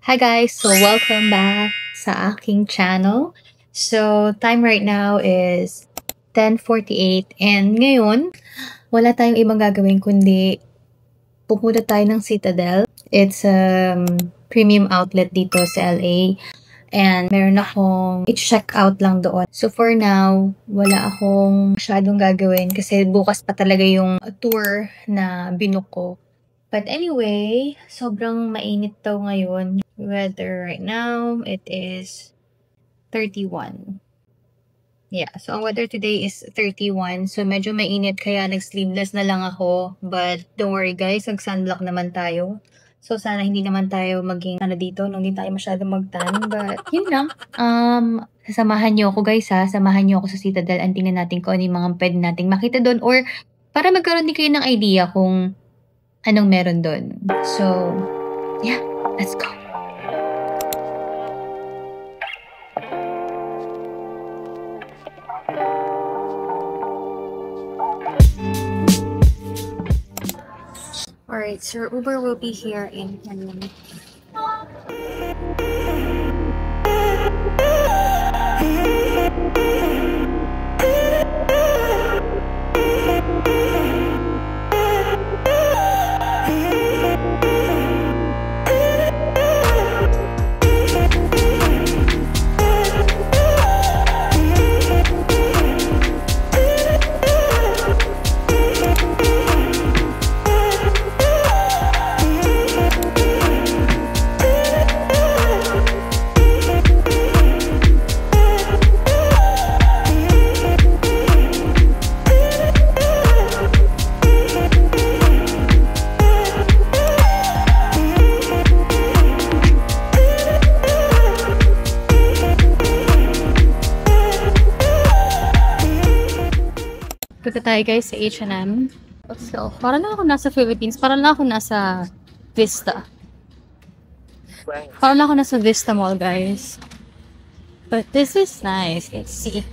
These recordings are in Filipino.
Hi guys! So welcome back sa aking channel. So time right now is 10:48 and ngayon wala tayong ibang gagawin kundi pupunta tayo ng Citadel. It's a premium outlet dito sa LA and meron akong i-check out lang doon. So for now, wala akong masyadong gagawin kasi bukas pa talaga yung tour na binook ko. But anyway, sobrang mainit daw ngayon. Weather right now, it is 31. Yeah, so ang weather today is 31. So medyo mainit kaya nag-sleeveless na lang ako. But don't worry guys, nag-sunblock naman tayo. So sana hindi naman tayo maging dito, nung hindi tayo masyadong mag-tan. But yun lang. Samahan niyo ako guys ha. Samahan niyo ako sa Citadel. And tingnan natin kung ano yung mga pwede nating makita doon. Or para magkaroon din kayo ng idea kung anong meron doon. So, yeah, let's go. Alright, so Uber will be here in 10 minutes. Punta tayo guys sa H&M. So, parang lang ako nasa Philippines. Parang lang ako nasa Vista. Parang lang ako nasa Vista Mall guys. But this is nice. Let's see.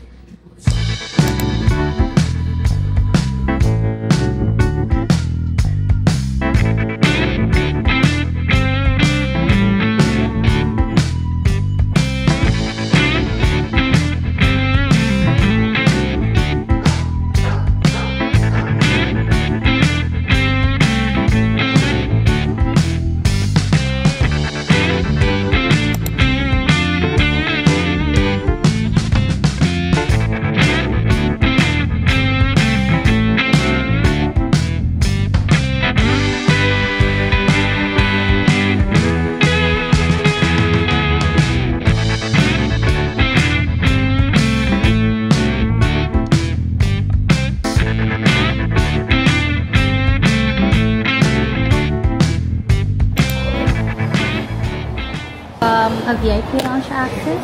A VIP lounge access.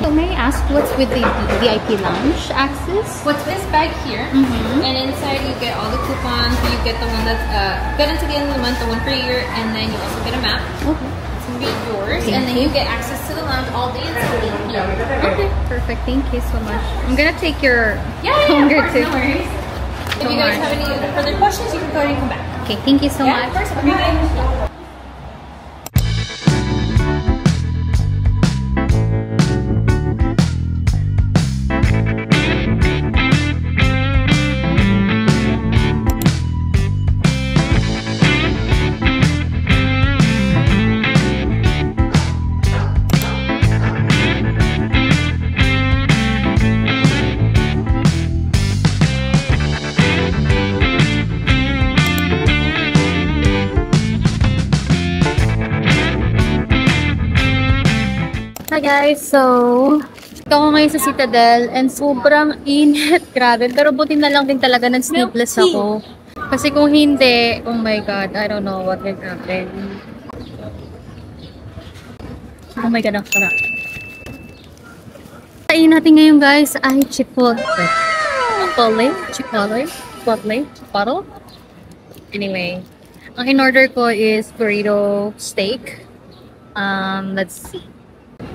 So may I ask what's with the VIP lounge access? What's this bag here? And inside you get all the coupons. You get the one that's good until the end of the month, the one for a year, and then you also get a map. Okay. It's gonna be yours, and then you get access to the lounge all day until 8 p.m. Okay, perfect. Thank you so much. I'm gonna take your Yeah, phone of course, too. no worries. If you guys have any further questions, you can go ahead and come back. Okay, thank you so much. Of course. Okay. Hi guys, so ito ako ngayon sa Citadel and sobrang init, grabe. Pero buti na lang din talaga ng sleeveless ako. Kasi kung hindi, oh my god, I don't know what will happen. Oh my god, ang sarap. Kain natin ngayon guys ay chipotle. Chipotle. Anyway, ang in-order ko is burrito steak. Let's see.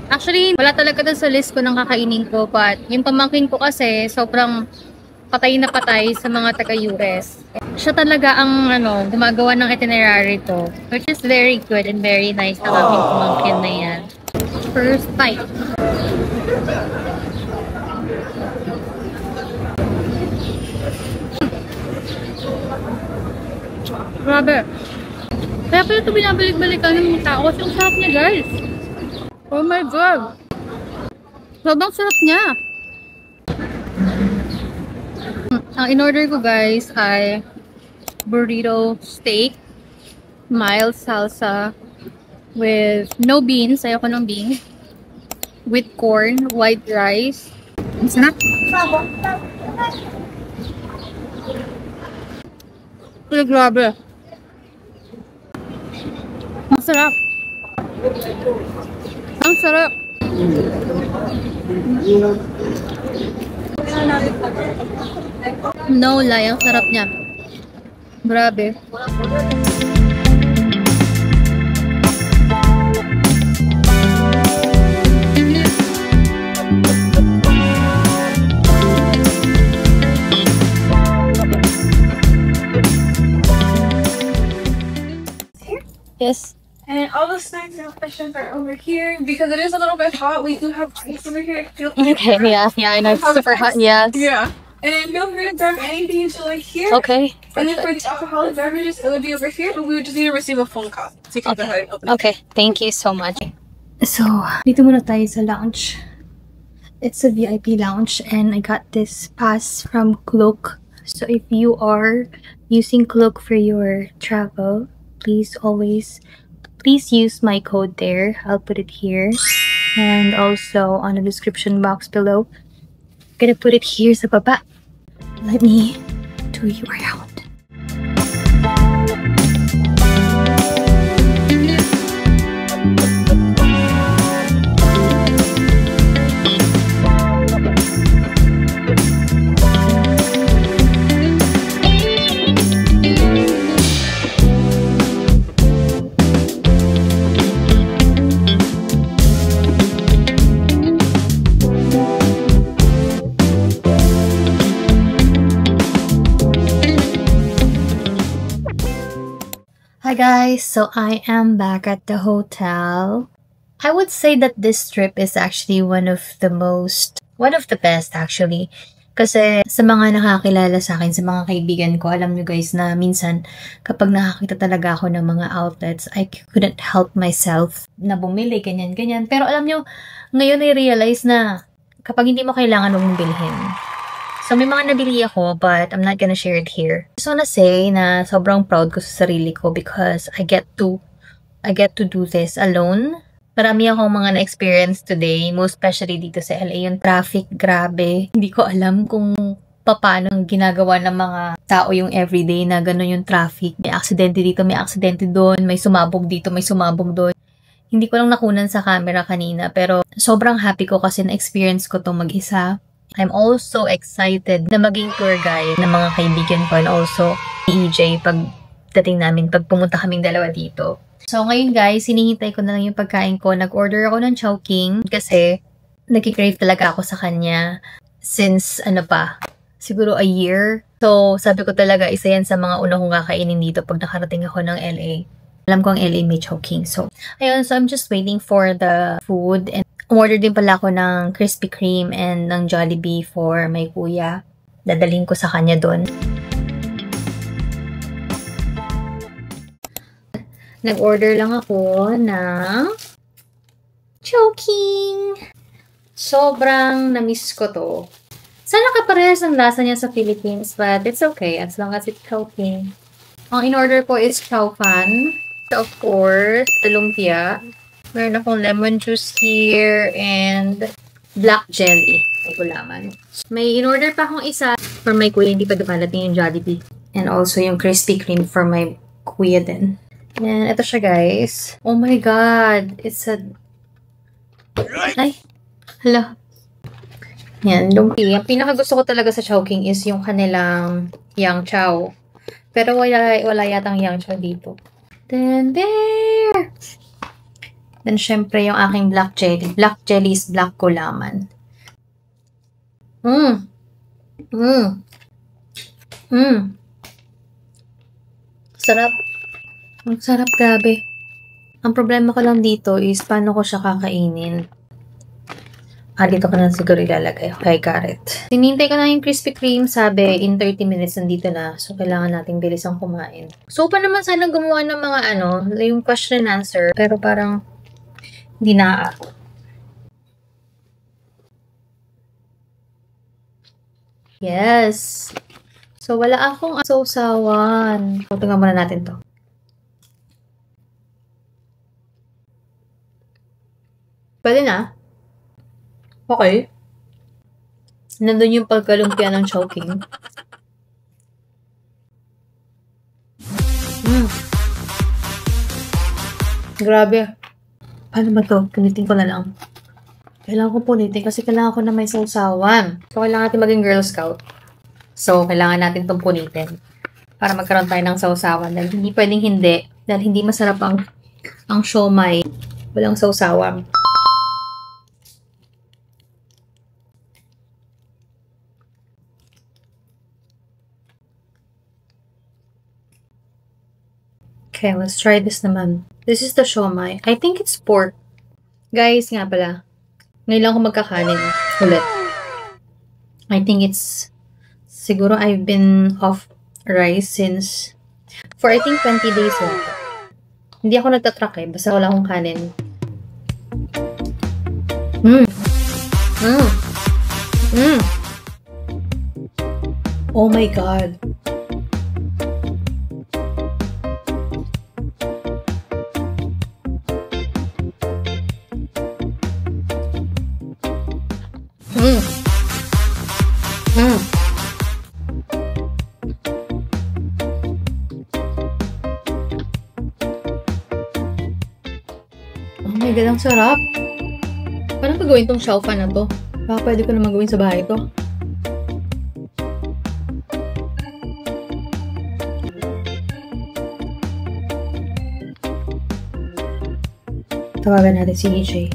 Actually, wala talaga dun sa list ko ng kakainin ko, but yung pamangkin ko kasi sobrang patay na patay sa mga taga-US. Siya talaga ang gumagawa ng itinerary to, which is very good and very nice ng aking pumangkin na yan. First bite. Grabe. Kaya pala ito binabalik-balikan ng mga tao kasi ang sarap niya, guys. Oh my God. Sobrang sarap niya. Ang in-order ko, guys, ay burrito steak, mild salsa, with no beans. Ayoko ng beans. With corn, white rice. Ang sarap. Ay, grabe. Ang sarap. Ang sarap. No lie, ang sarap niya. Grabe. Yes. And all the snacks and refreshments are over here. Because it is a little bit hot, we do have drinks over here. Okay, yeah, I know. It's super hot, yes. Yeah. And then feel free to grab anything you like here. Okay. And then for the alcoholic beverages, it would be over here, but we would just need to receive a phone call. So you can go ahead and open it. Okay, thank you so much. So, dito muna tayo sa lounge. It's a VIP lounge and I got this pass from Klook. So if you are using Klook for your travel, please use my code there. I'll put it here and also on the description box below. I'm gonna put it here sa baba. Let me do you around. Hi guys, so I am back at the hotel. I would say that this trip is actually one of the best actually. Kasi sa mga nakakilala sa akin, sa mga kaibigan ko, alam nyo guys na minsan kapag nakakita talaga ako ng mga outlets, I couldn't help myself na bumili, ganyan. Pero alam nyo, ngayon I-realize na kapag hindi mo kailangan mong bilhin. So, may mga nabili ako, but I'm not gonna share it here. I just wanna say na sobrang proud ko sa sarili ko because I get to do this alone. Marami akong mga na-experience today, most especially dito sa LA. Yung traffic, grabe. Hindi ko alam kung paano ginagawa ng mga tao yung everyday na gano'n yung traffic. May aksidente dito, may aksidente doon, may sumabog dito, may sumabog doon. Hindi ko lang nakunan sa camera kanina, pero sobrang happy ko kasi na-experience ko to mag-isa. I'm also excited na maging tour guide ng mga kaibigan ko and also ni EJ pag pumunta kaming dalawa dito. So ngayon guys, hinihintay ko na lang yung pagkain ko. Nag-order ako ng Chowking kasi nag-crave talaga ako sa kanya since siguro a year. So sabi ko talaga isa yan sa mga una kong kakainin dito pag nakarating ako ng LA. Alam ko ang LA may Chowking. So ayun, so I'm just waiting for the food and umorder din pala ako ng Krispy Kreme and ng Jollibee for my kuya. Dadalhin ko sa kanya doon. Nag-order lang ako ng Chowking. Sobrang na-miss ko to. Sana kaparehas ang lasa niya sa Philippines, but it's okay as long as it's Chowking. Ang in-order ko is chow fan. Of course, the lumpia. Meron akong lemon juice here and black jelly. May gulaman. May in-order pa akong isa for my kuya. Hindi pa dumalating yung Jollibee. And also yung Krispy Kreme for my kuya din. And ito siya guys. Oh my God. It's a... Ay. Hala. Yan. Lumpia. Ang pinakagusto ko talaga sa Chowking is yung kanilang yang chow. Pero wala yatang yang chow dito. Then there! Then, syempre, yung aking black jelly. Black jelly is black gulaman. Sarap. Ang sarap, grabe. Ang problema ko lang dito is paano ko siya kakainin. Dito ko na siguro ilalagay. Okay, got it. Tinintay ko na yung Krispy Kreme. Sabi, in 30 minutes nandito na. So, kailangan nating bilisang kumain. So, pa naman sana gumawa ng mga yung question and answer. Pero parang, hindi na. Yes. So, wala akong sausawan. So, tingnan muna natin to. Pwede na. Okay. Nandun yung pagkalumpia ng Chowking. Grabe. Paano ba to? Punitin ko na lang. Kailangan ko punitin kasi kailangan ko na may sausawan. So, kailangan natin maging Girl Scout. So, kailangan natin itong punitin. Para magkaroon tayo ng sausawan. Dahil hindi pwedeng hindi. Dahil hindi masarap ang siomai. Walang sausawan. Okay, let's try this naman. This is the siomai. I think it's pork. Guys, nga pala. Ngayon lang ako magkakanin. Ulit. I think it's... Siguro I've been off rice since... For I think 20 days lang. Hindi ako nagtatrack basta wala akong kanin. Oh my God. Oh my God, ang sarap. Paano ko gawin tong xiaofan na to? Baka pwede ko naman gawin sa bahay to. Tawagan natin si EJ.